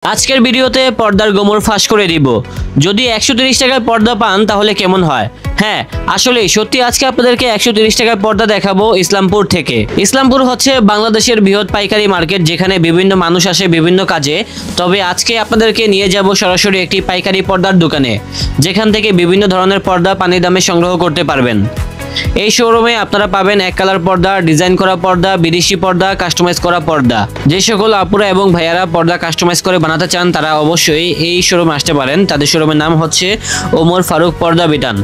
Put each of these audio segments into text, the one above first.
আজকের ভিডিওতে পর্দার গোমর ফাঁস করে দিব। যদি 130 টাকায় পর্দা পান তাহলে কেমন হয়? হ্যাঁ, আসলে সত্যি আজকে আপনাদেরকে 130 টাকার পর্দা দেখাবো ইসলামপুর থেকে। ইসলামপুর হচ্ছে বাংলাদেশের বৃহৎ পাইকারি মার্কেট, যেখানে বিভিন্ন মানুষ আসে বিভিন্ন কাজে। তবে আজকে আপনাদেরকে নিয়ে যাব সরাসরি একটি পাইকারি পর্দার দোকানে, যেখান থেকে বিভিন্ন ধরনের পর্দা পানি দামে সংগ্রহ করতে পারবেন। এই শোরুমে আপনারা পাবেন এক কালার পর্দা, ডিজাইন করা পর্দা, বিদেশি পর্দা, কাস্টমাইজ করা পর্দা। যে সকল আপুরা এবং ভাইয়ারা পর্দা কাস্টমাইজ করে বানাতে চান তারা অবশ্যই এই শোরুমে আসতে পারেন। তাদের শোরুমের নাম হচ্ছে ওমর ফারুক পর্দা বিতান।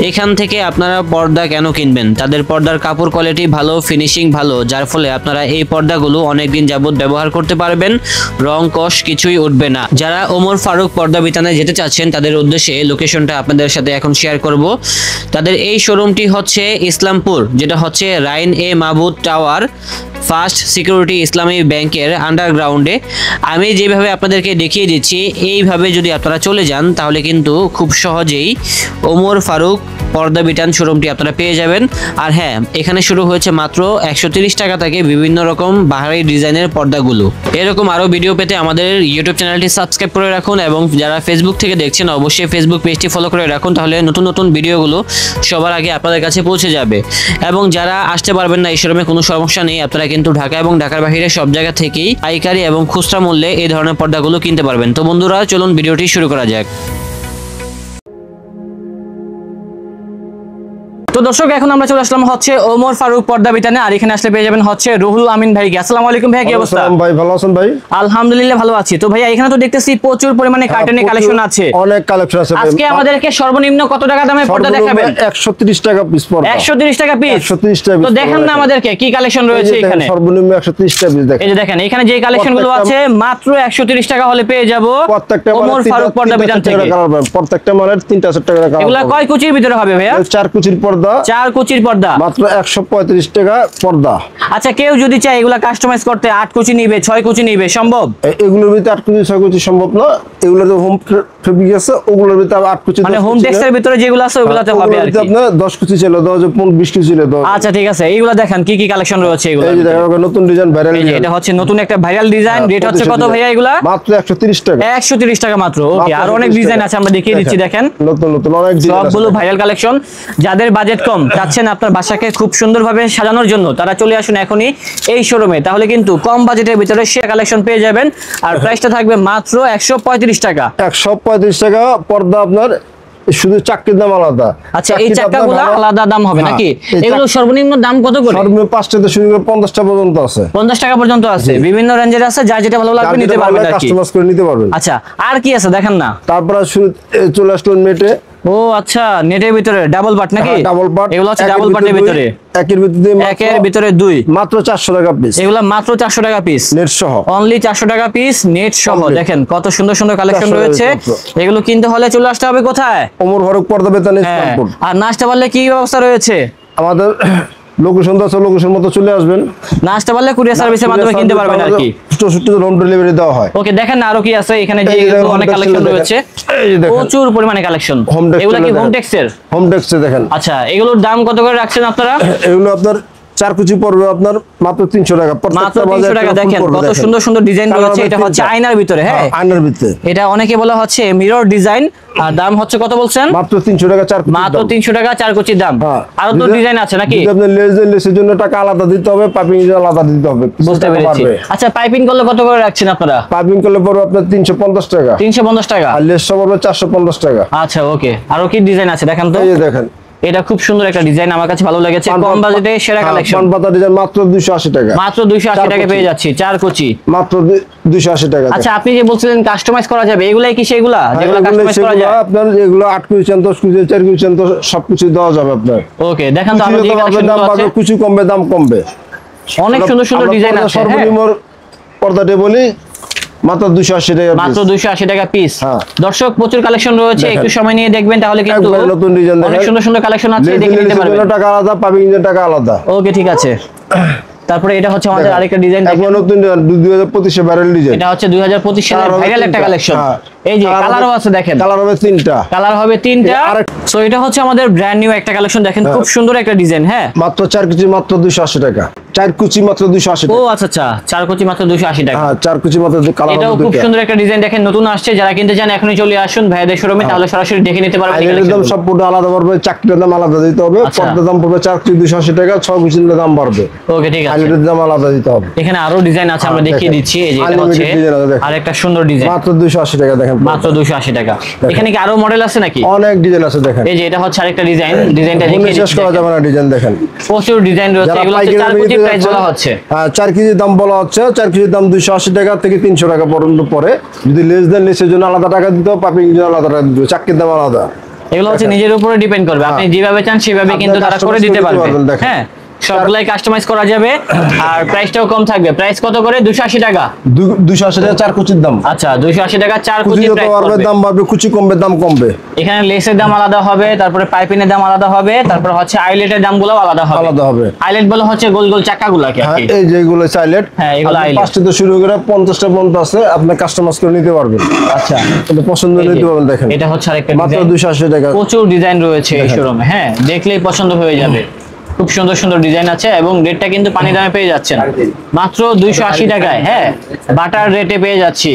এখান থেকে আপনারা পর্দা কেন কিনবেন? তাদের পর্দার কাপড় কোয়ালিটি ভালো, ফিনিশিং ভালো, যার ফলে আপনারা এই পর্দাগুলো অনেকদিন যাবত ব্যবহার করতে পারবেন। রং কষ কিছুই উঠবে না। যারা ওমর ফারুক পর্দা বিতানে যেতে চাচ্ছেন তাদের উদ্দেশ্যে লোকেশনটা আপনাদের সাথে এখন শেয়ার করব। তাদের এই শোরুমটি হচ্ছে ইসলামপুর, যেটা হচ্ছে রাইন এ মাহবুদ টাওয়ার, ফার্স্ট সিকিউরিটি ইসলামী ব্যাংকের আন্ডারগ্রাউন্ডে। আমি যেভাবে আপনাদেরকে দেখিয়ে দিচ্ছি এইভাবে যদি আপনারা চলে যান তাহলে কিন্তু খুব সহজেই ওমর ফারুক পর্দা বিতান শোরুমটি আপনারা পেয়ে যাবেন। আর হ্যাঁ, এখানে শুরু হয়েছে মাত্র 130 টাকা থেকে বিভিন্ন রকম বাহারি ডিজাইনের পর্দাগুলো। এরকম আরও ভিডিও পেতে আমাদের ইউটিউব চ্যানেলটি সাবস্ক্রাইব করে রাখুন, এবং যারা ফেসবুক থেকে দেখছেন অবশ্যই ফেসবুক পেজটি ফলো করে রাখুন, তাহলে নতুন নতুন ভিডিওগুলো সবার আগে আপনাদের কাছে পৌঁছে যাবে। এবং যারা আসতে পারবেন না এই শোরুমে কোনো সমস্যা নেই, আপনারা কিন্তু ঢাকা এবং ঢাকার বাইরে সব জায়গা থেকেই পাইকারি এবং খুচরা মূল্যে এই ধরনের পর্দাগুলো কিনতে পারবেন। তো বন্ধুরা, চলুন ভিডিওটি শুরু করা যাক। তো দর্শক, এখন আমরা চলে আসলাম হচ্ছে ওমর ফারুক পর্দা বিতানে। আর এখানে আসলে পেয়ে যাবেন হচ্ছে রুহুল আমিন ভাই। আসসালামু আলাইকুম ভাই, কি অবস্থা? ভাই ভালো আছেন ভাই? আলহামদুলিল্লাহ ভালো আছি। তো ভাইয়া, এখানে তো দেখতেছি প্রচুর পরিমাণে কার্টনের কালেকশন আছে। অনেক কালেকশন আছে। আজকে আমাদেরকে সর্বনিম্ন কত টাকা দামে পর্দা দেখাবেন? 130 টাকা পিস পর্দা। 130 টাকা পিস? 130 টাকা। তো দেখেন না আমাদেরকে কি কালেকশন রয়েছে এখানে। সর্বনিম্ন 130 টাকা পিস দেখেন। এই যে দেখেন, এখানে যে কালেকশনগুলো আছে মাত্র 130 টাকা হলে পেয়ে যাব প্রত্যেকটা ওমর ফারুক পর্দা বিতান থেকে। প্রত্যেকটা মালের 3 টাকা কালার। এগুলা কয় কুচির ভিতরে হবে ভাইয়া? 4 কুচির পর্দা। 4 কুচির পর্দা মাত্র 135 টাকা পর্দা। আচ্ছা, কেউ যদি চায় এগুলা কাস্টমাইজ করতে 8 কুচি নিবে, 6 কুচি নিবে, সম্ভব? এগুলোর ভিতরে 8 কুচি 6 কুচি সম্ভব না। এগুলোর হোম ফেব্রিক আছে, ওগুলোর ভিতরে 8 কুচি, মানে হোম টেক্সের ভিতরে যেগুলো আছে ওগুলাতে হবে আর কি। আপনি 10 কুচি ছিল, 20 কুচি ছিল। আচ্ছা ঠিক আছে, এইগুলা দেখেন কি কি কালেকশন রয়েছে এগুলা। এই যে দেখেন নতুন ডিজাইন, ভাইরাল ডিজাইন। এটা হচ্ছে নতুন একটা ভাইরাল ডিজাইন। রেট হচ্ছে কত ভাইয়া এগুলা? মাত্র 130 টাকা। 130 টাকা মাত্র। ওকে, আর অনেক ডিজাইন আছে, আমরা দেখিয়ে দিচ্ছি। দেখেন নতুন নতুন অনেক ডিজাইন আছে, সবগুলো ভাইরাল কালেকশন। যাদের বাজেট কম, চাচ্ছেন আপনার বাসাকে খুব সুন্দরভাবে সাজানোর জন্য, তারা চলে আসুন এখনই এই শোরুমে। তাহলে কিন্তু কম বাজেটের ভিতরে সে কালেকশন পেয়ে যাবেন। আর প্রাইসটা থাকবে মাত্র 135 টাকা। 135 টাকা পর্দা। আপনার শুধু চাকরির দাম আলাদা। আচ্ছা, এই চাকাগুলো আলাদা দাম হবে নাকি? এগুলো সর্বনিম্ন দাম কত করে? সর্বনিম্ন 5 টাকা থেকে শুরু করে 50 টাকা পর্যন্ত আছে। 50 টাকা পর্যন্ত আছে, বিভিন্ন রেঞ্জের আছে। যার যেটা ভালো লাগবে নিতে পারবেন আর কি, কাস্টমাইজ করে নিতে পারবেন। আচ্ছা, আর কি আছে দেখেন না। তারপর শুরু চলে আসলো নেটে। ও আচ্ছা, নেটের ভিতরে ডাবল পার্ট নাকি? Double part. এগুলো হচ্ছে ডাবল পার্টের ভিতরে, একের ভিতরে 2, মাত্র 400 টাকা পিস। এগুলো মাত্র 400 টাকা পিস, নেট সহ। অনলি 400 টাকা পিস, নেট সহ। দেখেন কত সুন্দর সুন্দর কালেকশন রয়েছে। এগুলো কিনতে হলে চলে আসতে হবে কোথায়? ওমর ফারুক পর্দা বিতান ইসলামপুর। আর না আসতে পারলে কি ব্যবস্থা রয়েছে? আমাদের লোকেশন আছে, লোকেশন মতো চলে আসবেন। না আসতে পারলে কুরিয়ার সার্ভিসের মাধ্যমে কিনতে পারবেন আর কি। 64 হোম ডেলিভারি দেওয়া হয়। ওকে, দেখেন না আরো কি আছে এখানে। যে অনেক কালেকশন রয়েছে, প্রচুর পরিমাণে কালেকশন। এগুলো কি হোম টেক্সের? হোম টেক্সে দেখেন। আচ্ছা, এগুলোর দাম কত করে রাখছেন আপনারা? এগুলো আপনার 4 কুচি পড়বে আপনার মাত্র 300 টাকা। মাত্র 300 টাকা। দেখেন কত সুন্দর সুন্দর ডিজাইন রয়েছে। এটা হচ্ছে আয়নার ভিতরে। হ্যাঁ, আয়নার ভিতরে। এটা অনেকে বলা হচ্ছে মিরর ডিজাইন। আর দাম হচ্ছে কত বলছেন? মাত্র 300 টাকা 4 কুচি। মাত্র 300 টাকা 4 কুচির দাম। আর তো ডিজাইন আছে নাকি? যদি আপনি লেসের জন্য টাকা আলাদা দিতে হবে, পাইপিং এর আলাদা দিতে হবে। বুঝতে পেরেছি। আচ্ছা, পাইপিং করলে কত করে রাখছেন আপনারা? পাইপিং করলে পড়বে আপনার 350 টাকা। 350 টাকা। আর লেস সব পড়বে 450 টাকা। আচ্ছা ওকে, আরো কি ডিজাইন আছে দেখেন তো। এই যে দেখেন, এটা খুব সুন্দর একটা ডিজাইন, আমার কাছে ভালো লেগেছে। কম বাজেটে সেরা কালেকশন। পান পাতা ডিজাইন মাত্র 280 টাকা। মাত্র 280 টাকা পেয়ে যাচ্ছি 4 কুচি, মাত্র 280 টাকা। আচ্ছা, আপনি যে বলছিলেন কাস্টমাইজ করা যাবে, এগুলাই কি সেগুলা যেগুলো কাস্টমাইজ করা যায়? আপনার এগুলো 8 কুচি চান, 10 কুচি, 4 কুচি চান, তো সব কিছু দেওয়া যাবে আপনার। ওকে, দেখেন তো আমরা যে কালেকশনগুলো আছে, কুচি কমবে, দাম কমবে। অনেক সুন্দর সুন্দর ডিজাইন আছে। সর্বনিম্ন পর্দাটা বলি মাত্র 280 টাকা। মাত্র 280 টাকা পিস। দর্শক, প্রচুর কালেকশন রয়েছে, একটু সময় নিয়ে দেখবেন, তাহলে কিন্তু নতুন ডিজাইন অনেক সুন্দর সুন্দর কালেকশন আছে, দেখে নিতে পারবেন। টাকা আলাদা, পাইপিং এর টাকা আলাদা। ওকে, ঠিক আছে। তারপরে এটা হচ্ছে আমাদের আরেকটা ডিজাইন। এখন নতুন 2025 এর ভাইরাল ডিজাইন। এটা হচ্ছে 2025 সালের ভাইরাল একটা কালেকশন। এই যে কালারও আছে দেখেন, কালার হবে 3টা, কালার হবে 3টা। আরেক- সো এটা হচ্ছে আমাদের ব্র্যান্ড নিউ একটা কালেকশন, দেখেন খুব সুন্দর একটা ডিজাইন। হ্যাঁ, মাত্র 4 কুচি মাত্র 280 টাকা, 4 কুচি মাত্র 280 ও টাকা। আচ্ছা আচ্ছা, 4 কোটি মাত্র 280 টাকা। হ্যাঁ 4 কুচি মাত্র, কালার এটাও হবে খুব 2টা। সুন্দর একটা ডিজাইন, দেখেন নতুন আসছে, যারা কিনতে চান এখনই চলে আসুন ভাইদের শোরুমে, তাহলে সরাসরি দেখে নিতে পারবেন এই আইলের দাম collection সম্পূর্ণ আলাদা পড়বে, চাকরির দাম আলাদা দিতে হবে, আচ্ছা। পর্দার দাম পড়বে 4 কুচি 280 টাকা, 6 কুচির দাম বাড়বে, গুলো। ওকে ঠিক আছে, আইলের দাম আলাদা দিতে হবে। এখানে আরো ডিজাইন আছে, আমরা হ্যাঁ, দেখিয়ে দেখেন। দিচ্ছি। এই যে এটা Unlimited হচ্ছে design আছে, দেখেন। আরেকটা সুন্দর ডিজাইন, মাত্র 280 টাকা দেখেন, মাত্র 280 টাকা। এখানে কি আরো মডেল আছে নাকি? অনেক ডিজাইন আছে দেখেন, এই যে এটা হচ্ছে আরেকটা ডিজাইন, ডিজাইনটা বলে দেখিয়ে শেষ করা দিচ্ছি। যাবে না ডিজাইন দেখেন। প্রচুর ডিজাইন রয়েছে, যারা এগুলো হচ্ছে পাইকারি 4 দামে কোটি নিতে প্রাইস বলা যাচ্ছেন, হচ্ছে। 4 কেজির দাম বলা হচ্ছে, 4 কেজির দাম 280 টাকা থেকে 300 টাকা পর্যন্ত পরে। যদি লেস দেন লেসের জন্য আলাদা টাকা দিতে হবে, পাইপিং এর জন্য আলাদা টাকা দিতে হবে, চাকরির দাম আলাদা। এগুলো হচ্ছে নিজের উপরে ডিপেন্ড করবে, আপনি যেভাবে চান সেভাবে আপনি কিন্তু তারা করে customize দিতে করে দিতে পারবে। পারবেন, দেখেন। হ্যাঁ, সবগুলাই কাস্টমাইজ করা যাবে, আর প্রাইসটাও কম থাকবে। প্রাইস কত করে? 280 টাকা। 280 টাকা 4 কুচির দাম, আচ্ছা, 280 টাকা 4 কুচি কোটি যত প্রাইস বাড়বে পড়বে। দাম বাড়বে, কুচি কমবে দাম কমবে, এখানে লেসের দাম আলাদা হবে, তারপরে পাইপিনের দাম আলাদা হবে, তারপর হচ্ছে আইলেটের দামগুলো আলাদা হবে। আলাদা হবে। আইলেট বলে হচ্ছে গোল গোল চাকাগুলোকে আর হ্যাঁ কি। এই যেগুলো সাইলেট, হ্যাঁ, এগুলো eyelet। 5টা থেকে শুরু করে 50টা পর্যন্ত আছে, আপনি কাস্টমাইজ করে নিতে পারবেন। আচ্ছা, আপনি পছন্দ এই যে, নিতে পারবেন দেখেন, এটা হচ্ছে আরেকটা মাত্র ডিজাইন, 280 টাকা। প্রচুর ডিজাইন রয়েছে এই দেখেন। শোরুমে। হ্যাঁ, দেখলেই পছন্দ হয়ে যাবে, খুব সুন্দর সুন্দর ডিজাইন আছে, এবং রেটটা কিন্তু পানি দামে পেয়ে যাচ্ছেন মাত্র 280 টাকায়। হ্যাঁ, বাটার রেটে পেয়ে যাচ্ছি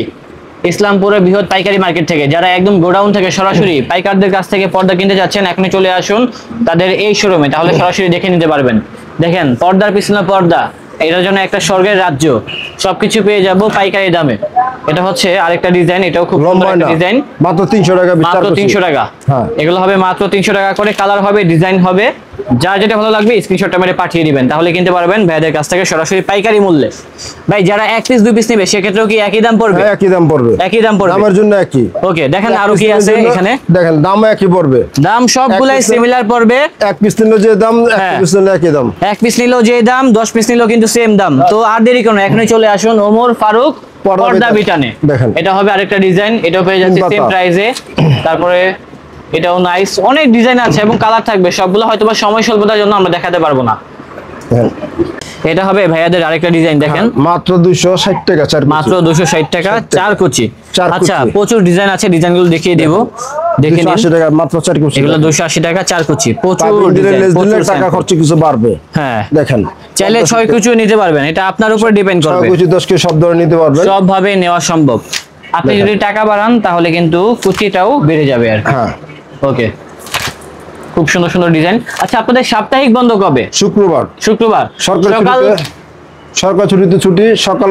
ইসলামপুরের বৃহৎ পাইকারি মার্কেট থেকে। যারা একদম গোডাউন থেকে সরাসরি পাইকারদের কাছ থেকে পর্দা কিনতে যাচ্ছেন, এখনই চলে আসুন তাদের এই শোরুমে, তাহলে সরাসরি দেখে নিতে পারবেন। দেখেন পর্দার পিছনে পর্দা, এটার জন্য একটা স্বর্গের রাজ্য, সবকিছু পেয়ে যাব পাইকারি দামে। এটা হচ্ছে আরেকটা ডিজাইন, এটাও খুব সুন্দর লম্বা একটা না, ডিজাইন, মাত্র 300 টাকা, মাত্র 300 টাকা। হ্যাঁ। এগুলো হবে মাত্র 300 টাকা করে, কালার হবে, ডিজাইন হবে, যার যেটা ভালো লাগবে স্ক্রিনশটটা মেরে পাঠিয়ে দিবেন, তাহলে কিনতে পারবেন ভাইদের কাছ থেকে সরাসরি পাইকারি মূল্যে। ভাই যারা 1 পিস 2 পিস নেবে সেক্ষেত্রেও কি একই দাম পড়বে? হ্যাঁ, একই দাম পড়বে, একই দাম পড়বে, দামের জন্য একই। ওকে। দেখেন আরো কি আছে এখানে, দেখেন দাম একই পড়বে, দাম সবগুলাই এক piece- সিমিলার পড়বে। 1 পিস নিলে যে দাম, হ্যাঁ। 1 পিস নিলে একই দাম। 1 পিস নিলেও যে দাম, 10 পিস নিলেও কিন্তু সেম দাম। তো আর দেরি করুন, এখনই চলে আসুন ওমর ফারুক পর্দা পর্দা বিতানে। বিতানে। দেখেন। এটা হবে আরেকটা ডিজাইন, এটাও পেয়ে যাচ্ছে তিন সেম পাতা। প্রাইসে। তারপরে এটাও নাইস, অনেক ডিজাইন আছে এবং কালার থাকবে, সবগুলো হয়তোবা সময় স্বল্পতার জন্য আমরা দেখাতে পারবো না। দেখেন, এটা হবে ভাইয়াদের আরেকটা ডিজাইন, দেখেন মাত্র 260 টাকা 4 কুচি। মাত্র 260 টাকা 4 কুচি। চার আচ্ছা, কুচি। প্রচুর ডিজাইন আছে, ডিজাইনগুলো দেখিয়ে দিব, দেখে নিন। 280 টাকা মাত্র 4 কুচি। এগুলো 280 টাকা 4 কুচি, প্রচুর পাইপিং দিলে ডিজাইন, লেস দিলে প্রচুর টাকা sample। খরচ কিছু বাড়বে। হ্যাঁ, দেখেন চাইলে 6 কুচিও নিতে পারবেন, এটা আপনার উপর ডিপেন্ড 6 করবে, কুচি 10 কেজি সব ধরে নিতে পারবেন। সব ভাবে নেওয়া সম্ভব। আপনি দেখেন। যদি টাকা বাড়ান তাহলে কিন্তু কুচিটাও বেড়ে যাবে আর কি। হ্যাঁ, ওকে, খুব সুন্দর সুন্দর ডিজাইন। আচ্ছা, আপনাদের সাপ্তাহিক বন্ধ কবে? শুক্রবার শুক্রবার সরকার সকাল ছুটিতে ছুটি, সকাল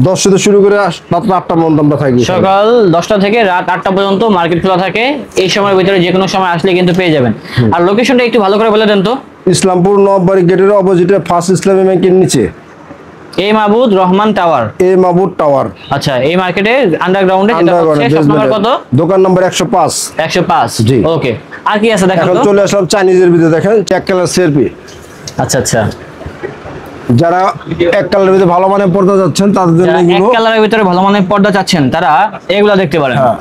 10 থেকে শুরু করে রাত 8টা পর্যন্ত আমরা থাকি। সকাল 10টা থেকে রাত 8টা পর্যন্ত মার্কেট খোলা থাকে। এই সময়ের ভিতরে যে কোনো সময় আসলে কিন্তু পেয়ে যাবেন। আর লোকেশনটা একটু ভালো করে বলে দেন তো। ইসলামপুর নববাড়ি গেটের অপোজিটে ফার্স্ট ইসলামী ব্যাংকের নিচে এই মাহবুদ রহমান টাওয়ার। এ মাহবুব টাওয়ার, আচ্ছা, এই মার্কেটে আন্ডারগ্রাউন্ডে, যেটা হচ্ছে শপ নাম্বার কত? দোকান নম্বর 105। 105। জি। ওকে, আর কি আছে দেখেন এখন তো। চলে আসলাম চাইনিজের ভিতরে, দেখেন এক কালার সেরপি। আচ্ছা আচ্ছা, যারা এক কালারের ভিতরে ভালো মানের পর্দা যাচ্ছেন তাদের জন্য যারা এক এগুলো। কালারের ভিতরে ভালো মানের পর্দা চাচ্ছেন তারা এগুলা দেখতে পারেন। হ্যাঁ,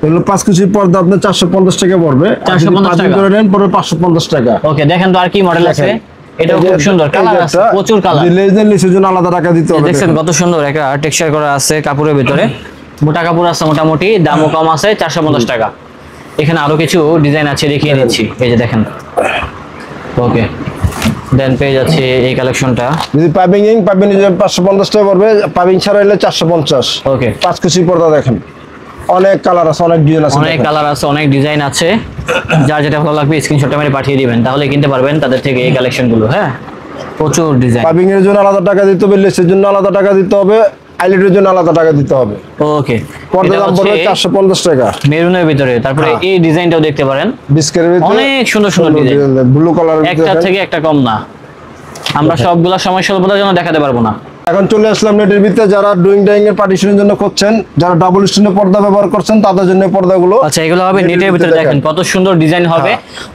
এগুলো 5 কেজি পর্দা আপনার 450 টাকা পড়বে। 450 টাকা করে নেন পড়বে 550 টাকা। ওকে, দেখেন তো আর কি মডেল আছে। দেখেন। এটাও খুব সুন্দর, কালার আছে, প্রচুর কালার। লেসের জন্য আলাদা টাকা দিতে হবে। দেখছেন কত সুন্দর একটা টেক্সচার করা আছে কাপড়ের ভিতরে, মোটা কাপড় আছে মোটামুটি, দামও কম আছে, 450 টাকা। এখানে আরো কিছু ডিজাইন আছে, দেখিয়ে দিচ্ছি। এই যে দেখেন, ওকে, দেন পেয়ে যাচ্ছে এই কালেকশনটা। যদি পাইপিং 550 টাকা পড়বে, পাইপিং ছাড়া হলে 450। ওকে, 5 কেজি পর্দা দেখেন, অনেক কালার আছে, অনেক ডিজাইন আছে, অনেক দেখেন। কালার আছে, অনেক ডিজাইন আছে, যার যেটা ভালো লাগবে স্ক্রিনশটটা মেরে পাঠিয়ে দিবেন, তাহলে কিনতে পারবেন তাদের থেকে এই কালেকশনগুলো। হ্যাঁ, প্রচুর ডিজাইন। পাইপিং এর জন্য আলাদা টাকা দিতে হবে, লেসের জন্য আলাদা টাকা দিতে হবে, আইলেটের জন্য আলাদা টাকা দিতে হবে। ওকে, পর্দা দাম পড়বে 450 টাকা। মেরুনের ভিতরে। তারপরে হ্যাঁ। এই ডিজাইনটাও দেখতে পারেন, বিস্কের ভিতরে অনেক সুন্দর সুন্দর ডিজাইন, ব্লু কালারের একটা থেকে একটা কম না। আমরা সবগুলা সময় স্বল্পতার জন্য দেখাতে পারবো না। এখন চলে আসলাম নেটের ভিতরে, যারা ড্রয়িং ডাইং এর পার্টিশনের জন্য করছেন, যারা ডাবল স্ক্রিনের পর্দা ব্যবহার করছেন তাদের জন্য এই পর্দাগুলো। আচ্ছা, এগুলো হবে নেটের ভিতরে, দেখেন কত সুন্দর ডিজাইন হবে।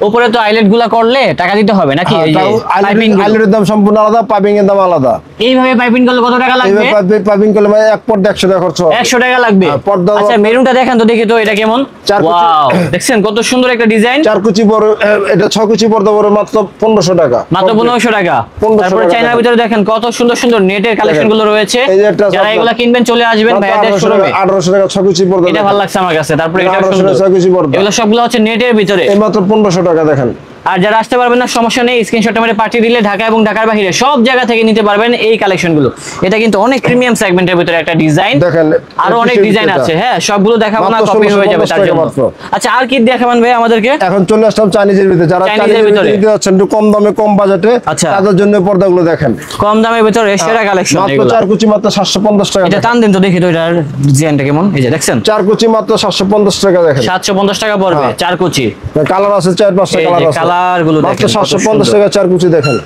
উপরে তো আইলেট গুলা করলে টাকা দিতে হবে নাকি? এই যে পাইপিং, আইলেটের দাম সম্পূর্ণ আলাদা, পাইপিং এর দাম আলাদা। এইভাবে পাইপিং করলে কত টাকা লাগবে? এইভাবে পাইপিং করলে মানে এক পর্দা 100 টাকা খরচ হবে। 100 টাকা লাগবে। হ্যাঁ, পর্দা। আচ্ছা, মেরুনটা দেখেন তো, দেখি তো এটা কেমন। 4 কুচি। ওয়াও, দেখছেন কত সুন্দর একটা ডিজাইন। 4 কুচি বড়, এটা 6 কুচি পর্দা বড়, মাত্র 1500 টাকা। মাত্র 1500 টাকা। 1500 তারপরে টাকা। চাইনার ভিতরে দেখেন কত সুন্দর সুন্দর নেটের কালেকশন গুলো রয়েছে, এই যে একটা আছে যারা আপনার- এগুলা কিনবেন চলে আসবেন ভাইয়াদের শোরুমে। 1800 টাকা 6 কুচি পর্দা এটা দেখেন। ভালো লাগছে আমার কাছে। তারপরে এটা 1800 সুন্দর। টাকা 6 কুচি পর্দা। এগুলো সবগুলো হচ্ছে নেটের ভিতরে। এই মাত্র 1500 টাকা দেখেন। আর যারা আসতে পারবেন না সমস্যা নেই, স্ক্রিনশট মেরে পাঠিয়ে দিলে ঢাকা এবং ঢাকার বাইরে সব জায়গা থেকে নিতে পারবেন এই কালেকশনগুলো। এটা কিন্তু অনেক প্রিমিয়াম সেগমেন্টের ভিতরে একটা ডিজাইন, দেখেন আরো অনেক ডিজাইন আছে। হ্যাঁ, সবগুলো দেখাবো না, মাত্র কপি হয়ে যাবে 1650 তার টাকা জন্য। মাত্র। আচ্ছা, আর কি দেখাবেন ভাই আমাদেরকে? এখন চলে আসলাম চাইনিজের ভিতরে, যারা চাইনিজের চাইনিজের ভিতরে ভিতরে নিতে যাচ্ছেন একটু কম দামে কম বাজেটে, আচ্ছা। তাদের জন্য পর্দাগুলো দেখেন। কম দামের ভিতরে সেরা কালেকশন মাত্র এগুলো। 4 কুচি মাত্র 750 টাকা এটা দেখেন। টান দিন তো দেখি তো এটার ডিজাইনটা কেমন। এই যে দেখছেন 4 কুচি মাত্র 750 টাকা দেখেন। 750 টাকা পড়বে হ্যাঁ। 4 কুচি। কালার আছে 4-5টা এই কালার যে আছে। কালার গুলো মাত্র দেখেন, কত 750 সুন্দর। টাকা 4 কুচি দেখেন।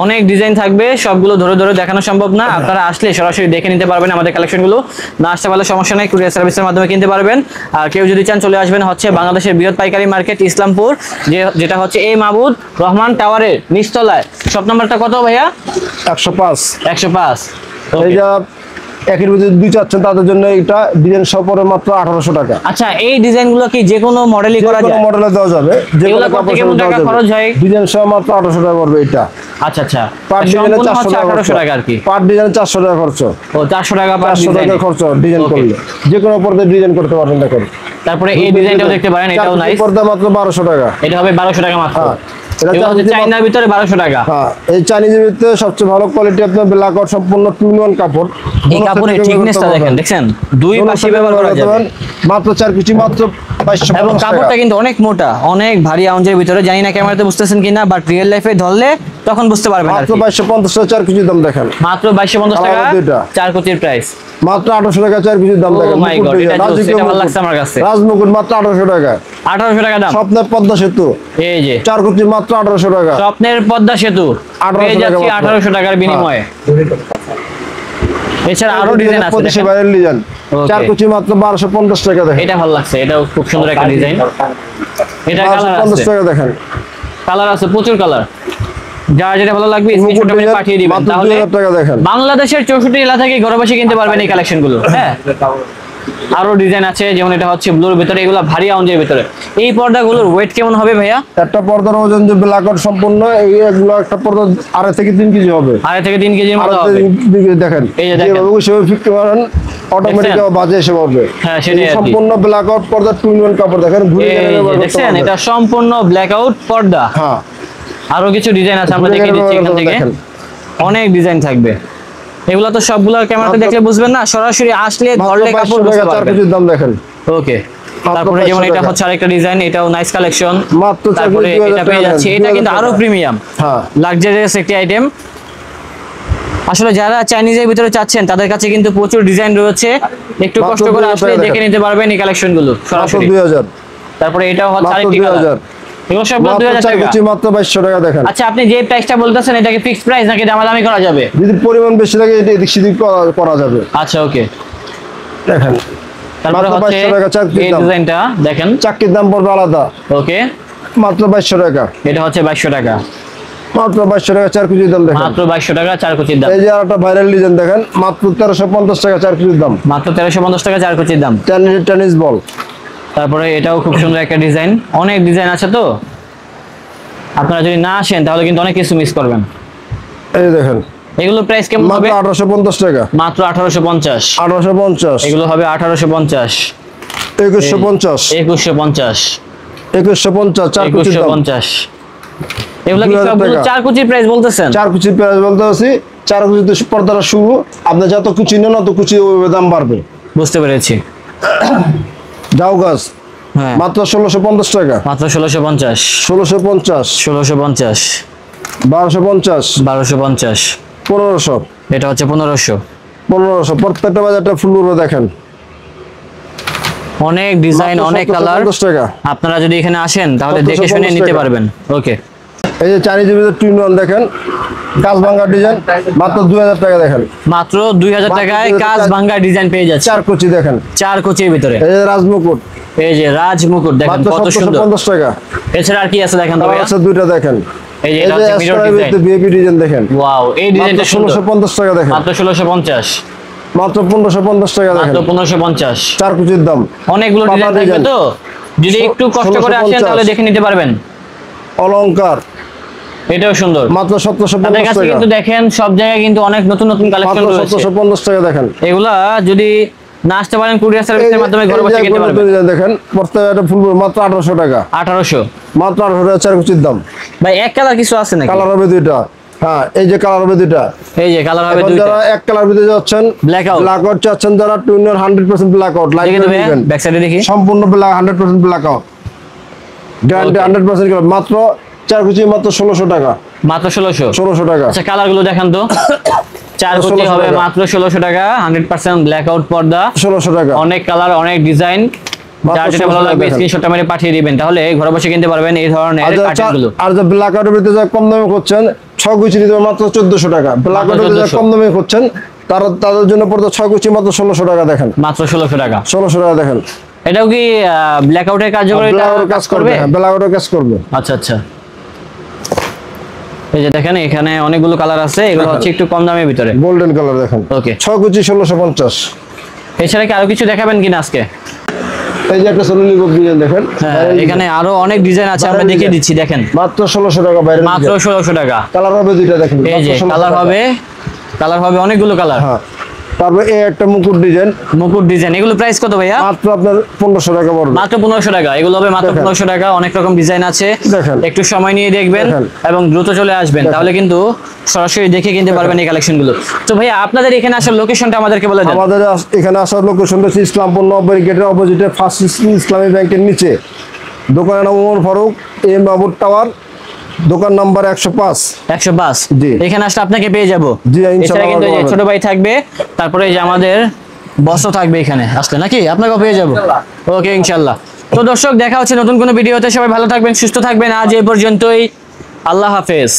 অনেক ডিজাইন থাকবে, সবগুলো ধরে ধরে দেখানো সম্ভব না। আপনারা আসলে সরাসরি দেখে নিতে পারবেন আমাদের কালেকশনগুলো। না আসতে পারলে সমস্যা নেই, কুরিয়ার সার্ভিসের মাধ্যমে কিনতে পারবেন। আর কেউ যদি চান চলে আসবেন হচ্ছে বাংলাদেশের বৃহৎ পাইকারি মার্কেট ইসলামপুর, যেটা হচ্ছে এই মাহবুব রহমান টাওয়ারের নিচতলায়। শপ নাম্বারটা কত ভাইয়া? 105। 105। এই যে একের ভিতরে দুই চাচ্ছেন তাদের জন্য এটা ডিজাইন সহ পড়ে মাত্র 1800 টাকা। আচ্ছা, এই ডিজাইনগুলো কি যে কোনো মডেলই করা যে কোনো যায়? মডেলে দেওয়া যাবে, যে এগুলো কোনো কত কাপড় কেমন সাথে দেওয়া টাকা যাবে। খরচ হয়? ডিজাইন সহ মাত্র 1800 টাকা পড়বে এটা। আচ্ছা আচ্ছা, পার ডিজাইনে সম্পূর্ণ 400 হচ্ছে টাকা 1800 টাকা আর কি। পার ডিজাইন 400 টাকা খরচ। ও 400 টাকা পার 400 ডিজাইন। টাকা খরচ ডিজাইন Okay. করলে যে কোনো পর্দায় ডিজাইন করতে পারবেন দেখেন। তারপরে এই ডিজাইনটাও দেখতে পারেন, এটাও চার নাইস। পর্দা মাত্র 1200 টাকা। এটা হবে 1200 টাকা মাত্র। হ্যাঁ, এটা এটা হচ্ছে চাইনিজের চাইনার ভিতরে 1200 টাকা। হ্যাঁ, এই চাইনিজের ভিতরে সবচেয়ে ভালো কোয়ালিটি আপনার ব্ল্যাক আউট সম্পূর্ণ টুইন কাপড়। এই কাপড়ের থিকনেসটা দেখেন, দেখছেন দুই পাশে ব্যবহার করা যাবে। মাত্র 4 কুচি মাত্র 2250 এবং টাকা। কাপড়টা কিন্তু অনেক মোটা, অনেক ভারী আউঞ্জের ভিতরে। জানি না ক্যামেরাতে বুঝতেছেন কিনা, বাট রিয়েল লাইফে ধরলে তখন বুঝতে পারবেন আর মাত্র কি। 2250 টাকা 4 কুচি দাম দেখেন। মাত্র 2250 টাকা কালার দুইটা। 4 কুচির প্রাইস। মাত্র 1800 টাকা 4 কুচির দাম Oh দেখেন। my মুকুট God, ডিজাইন, এটা জোস, রাজকীয় এটা ভালো মুকুট। লাগছে আমার কাছে। রাজমুকুট মাত্র 1800 টাকা। 1800 টাকা দাম। স্বপ্নের পদ্মা সেতু এই যে 4 কুচি মাত্র 1800 টাকা। স্বপ্নের পদ্মা সেতু 1800 পেয়ে যাচ্ছি টাকা মাত্র। 1800 টাকার বিনিময়ে। এছাড়া আরো ডিজাইন আছে 25 দেখেন। বাইরের ডিজাইন Okay. 4 কুচি মাত্র 1250 টাকা দেখেন। এটা ভালো লাগছে, এটাও খুব সুন্দর একটা ডিজাইন। এটা কালার 1250 আছে, টাকা দেখেন। কালার আছে প্রচুর কালার। যার যেটা ভালো লাগবে মুকুট স্ক্রিনশট করে ডিজাইন পাঠিয়ে দিবেন, মাত্র তাহলে 2000 টাকা দেখেন। বাংলাদেশের 64 জেলা থেকে ঘরে বসে কিনতে পারবেন এই কালেকশনগুলো। হ্যাঁ, আরো ডিজাইন আছে, যেমন এটা হচ্ছে ব্লুর ভিতরে, এগুলো ভারী আউঞ্জের ভিতরে। এই পর্দাগুলোর ওয়েট কেমন হবে ভাইয়া? একটা পর্দার ওজন যে ব্ল্যাক আউট সম্পূর্ণ এগুলো একটা পর্দা 2.5 থেকে 3 কেজি হবে। 2.5 থেকে 3 কেজির মতো 2.5 হবে। থেকে 3 কেজি দেখেন। এই যে দেখেন। যেভাবে সেভাবে ফিক্সড করেন অটোমেটিক দেখছেন? বাজে এসে পড়বে। হ্যাঁ, সেটাই আর কি। সম্পূর্ণ ব্ল্যাক আউট পর্দা টুইন কাপড় দেখেন, ঘুরে এই গেলে যে ব্যবহার করতে দেখছেন, পারবেন। এটা সম্পূর্ণ ব্ল্যাক আউট পর্দা। হ্যাঁ, আরো কিছু ডিজাইন আছে, আমরা ঘুরে দেখে গেলে দিচ্ছি এখান ব্যবহার থেকে। দেখেন। অনেক ডিজাইন থাকবে, এগুলো তো সবগুলো ক্যামেরাতে দেখলে বুঝবেন না, সরাসরি আসলে ধরলে মাত্র কাপড় 500 বুঝতে টাকা 4 পারবেন। কেজির দাম দেখেন। ওকে, মাত্র তারপরে যেমন 500 এটা টাকা। হচ্ছে আরেকটা ডিজাইন, এটাও নাইস কালেকশন। মাত্র 4 তারপরে কেজি 2000 এটা পেয়ে টাকা যাচ্ছে, দেন, এটা কিন্তু 2000 আরো টাকা। প্রিমিয়াম, হ্যাঁ, লাক্সারিয়াস একটি আইটেম। আসলে যারা চাইনিজের ভিতরে চাচ্ছেন তাদের কাছে কিন্তু প্রচুর ডিজাইন রয়েছে, একটু মাত্র কষ্ট করে 2000 আসলে টাকা দেখে দেখেন। নিতে পারবেন এই কালেকশনগুলো মাত্র সরাসরি। 2000। তারপরে এটাও হচ্ছে মাত্র আরেকটি 2000। কালার, এগুলো সবগুলো মাত্র 2000 4 টাকা। কেজি মাত্র 2200 টাকা দেখেন। আচ্ছা, আপনি যে প্রাইসটা বলতেছেন এটা কি ফিক্সড প্রাইস নাকি দামাদামি করা যাবে? যদি পরিমাণ বেশি লাগে এটা এদিক সেদিক করা যাবে। আচ্ছা, ওকে। দেখেন তারপরে মাত্র হচ্ছে 2200 টাকা চাকরির এই দাম। ডিজাইনটা দেখেন। চাকরির দাম পড়বে আলাদা, ওকে, মাত্র 2200 টাকা। এটা হচ্ছে 2200 টাকা। মাত্র 2200 টাকা 4 কেজির দাম দেখেন। মাত্র 2200 টাকা 4 কুচির দাম। এই যে আরেকটা ভাইরাল ডিজাইন দেখেন, মাত্র 1350 টাকা 4 কেজির দাম। মাত্র 1350 টাকা 4 কুচির দাম। Tennis ball. তারপরে এটাও খুব সুন্দর একটা ডিজাইন, অনেক ডিজাইন আছে তো আপনারা যদি না আসেন তাহলে কিন্তু অনেক কিছু মিস করবেন। এই দেখেন এগুলো প্রাইস কেমন মাত্র হবে? 1850 টাকা। মাত্র 1850। 1850। এগুলো হবে 1850, 2150। 2150, 2150 4 কেজির দাম। 2150। এগুলো কি 2000 সবগুলো টাকা। 4 কুচির প্রাইস বলতেছেন? 4 কুচির প্রাইস বলতে আছি, 4 কুচিতে পর্দাটা শুরু, আপনি যত কুচি নেন তত কুচি ওই দাম বাড়বে। বুঝতে পেরেছি। যাও গাছ হ্যাঁ, মাত্র 1650 টাকা। মাত্র 1650, 1650, 1650, 1250, 1250। 1500, এটা হচ্ছে 1500। 1500। প্রত্যেকটা বাজারটা ফুল দেখেন। অনেক ডিজাইন, মাত্র অনেক কালার। 1750 টাকা। আপনারা যদি এখানে আসেন তাহলে দেখে 1750 শুনে নিতে টাকা। পারবেন। ওকে, এই যে চাইনিজের ভিতরে টুইন ওয়ান দেখেন, কাজ ভাঙা ডিজাইন, মাত্র 2000 টাকা দেখেন। মাত্র 2000 টাকায় 2000 কাজ ভাঙ্গা ডিজাইন পেয়ে যাচ্ছে 4 কুচি দেখেন। 4 কুচির ভিতরে। এই যে রাজমুকুট এই যে রাজ মুকুট দেখেন মাত্র কত সুন্দর। 1750 টাকা। এছাড়া আর কি আছে দেখেন তো তারপর ভাইয়া? আছে দুইটা দেখেন। এই যে এই এটা যে হচ্ছে মিরর এসপারের ডিজাইন। ভিতরে ভিআইপি ডিজাইন দেখেন, ওয়াও, এই মাত্র ডিজাইনটা সুন্দর। 1650 টাকা দেখেন। মাত্র 1650, মাত্র 1550 টাকা দেখেন। মাত্র 1550। 4 কুচির দাম। অনেকগুলো পাতা ডিজাইন থাকবে ডিজাইন। তো, যদি একটু কষ্ট করে আসেন 1650 তাহলে দেখে নিতে পারবেন। অলংকার এটাও সুন্দর, মাত্র 1750 আপনাদের কাছে টাকা। কিন্তু দেখেন সব জায়গায় কিন্তু অনেক নতুন নতুন কালেকশন মাত্র রয়েছে। 1750 টাকা দেখেন। এগুলা যদি না আসতে পারেন কুরিয়ার সার্ভিসের মাধ্যমে ঘরে বসে কিনতে পারবেন। দেখেন প্রত্যেকটা ফুল মাত্র 1800 টাকা। 1800 মাত্র 1800 টাকা চার কুচির দাম। ভাই এক কালার কিছু আছে নাকি? কালার হবে দুইটা। হ্যাঁ এই যে কালার হবে দুইটা। এই যে কালার হবে এখন দুইটা। যারা এক কালার ভিতরে যাচ্ছেন ব্ল্যাক আউট, ব্ল্যাক আউট চাচ্ছেন যারা টুইনার 100% ব্ল্যাক আউট লাইক দেখে দেবে দিবেন ব্যাক সাইডে দেখি। সম্পূর্ণ black 100% black out guarantee 100% colour মাত্র চার কুচি মাত্র 1600 টাকা। মাত্র 1600 টাকা। আচ্ছা কালার গুলো দেখান তো। চার কুচি 1600 হবে টাকা। মাত্র 1600 টাকা, 100% ব্ল্যাক আউট পর্দা, 1600 টাকা। অনেক কালার অনেক ডিজাইন। মাত্র যার যেটা ভালো 1600 লাগবে টাকা। স্ক্রিনশটটা মেরে পাঠিয়ে দিবেন, তাহলে ঘরে বসে কিনতে পারবেন এই ধরনের কার্টেন গুলো। আর যে ব্ল্যাক আউটের ভিতরে যা কম দামে করছেন 6 কুচি দিতে মাত্র 1400 টাকা। ব্ল্যাক মাত্র আউটের যা 1400 কম দামে করছেন তাদের জন্য পড়তো 6 কুচি মাত্র 1600 টাকা দেখেন। মাত্র 1600 টাকা। 1600 টাকা দেখেন। এটাও কি ব্ল্যাক আউটের কার্যকরিতা ব্ল্যাক আউটের কাজ করবে? হ্যাঁ ব্ল্যাক আউটের কাজ করবে। আচ্ছা আচ্ছা, এই যে দেখেন এখানে অনেকগুলো কালার আছে, এগুলো হচ্ছে একটু কম দামের ভিতরে। গোল্ডেন কালার দেখেন। ওকে, 6 কুচি 1650। এছাড়া কি আরো কিছু দেখাবেন কিনা আজকে? এই যে একটা সোনালী বুক ডিজাইন দেখেন। হ্যাঁ এখানে আরো অনেক ডিজাইন আছে, আমরা দেখিয়ে দিচ্ছি দেখেন। মাত্র 1600 টাকা বাইরে। মাত্র 1600 টাকা। কালার হবে দুইটা দেখেন। এই যে কালার হবে অনেকগুলো কালার। হ্যাঁ তারপর এই একটা মুকুট ডিজাইন। মুকুট ডিজাইন, এগুলো প্রাইস কত ভাইয়া? মাত্র আপনার 1500 টাকা পড়বে। মাত্র 1500 টাকা। এগুলো হবে মাত্র দেখেন। 1500 টাকা। অনেক রকম ডিজাইন আছে, দেখেন। একটু সময় নিয়ে দেখবেন দেখেন। এবং দ্রুত চলে আসবেন, তাহলে কিন্তু সরাসরি দেখে কিনতে পারবেন এই কালেকশন গুলো। তো ভাইয়া আপনাদের এখানে আসার লোকেশনটা আমাদেরকে বলে দেন। আমাদের এখানে আসার লোকেশন হচ্ছে ইসলামপুর 90 গেটের অপোজিটে ফার্স্ট ইসলামী ব্যাংকের নিচে, দোকানের নাম ওমর ফারুক এম বাবুর টাওয়ার, দোকান নাম্বার 105। 105 জি। এখানে আসলে আপনাকে পেয়ে যাবো। জি, ইনশাআল্লাহ এছাড়া কিন্তু এই যে পাবেন। ছোট ভাই থাকবে, তারপরে এই যে আমাদের বসও থাকবে এখানে আসলে, নাকি আপনাকেও পেয়ে যাবো। ওকে ইনশাল্লাহ। তো দর্শক দেখা হচ্ছে নতুন কোনো ভিডিওতে, সবাই ভালো থাকবেন সুস্থ থাকবেন, আজ এই পর্যন্তই, আল্লাহ হাফেজ।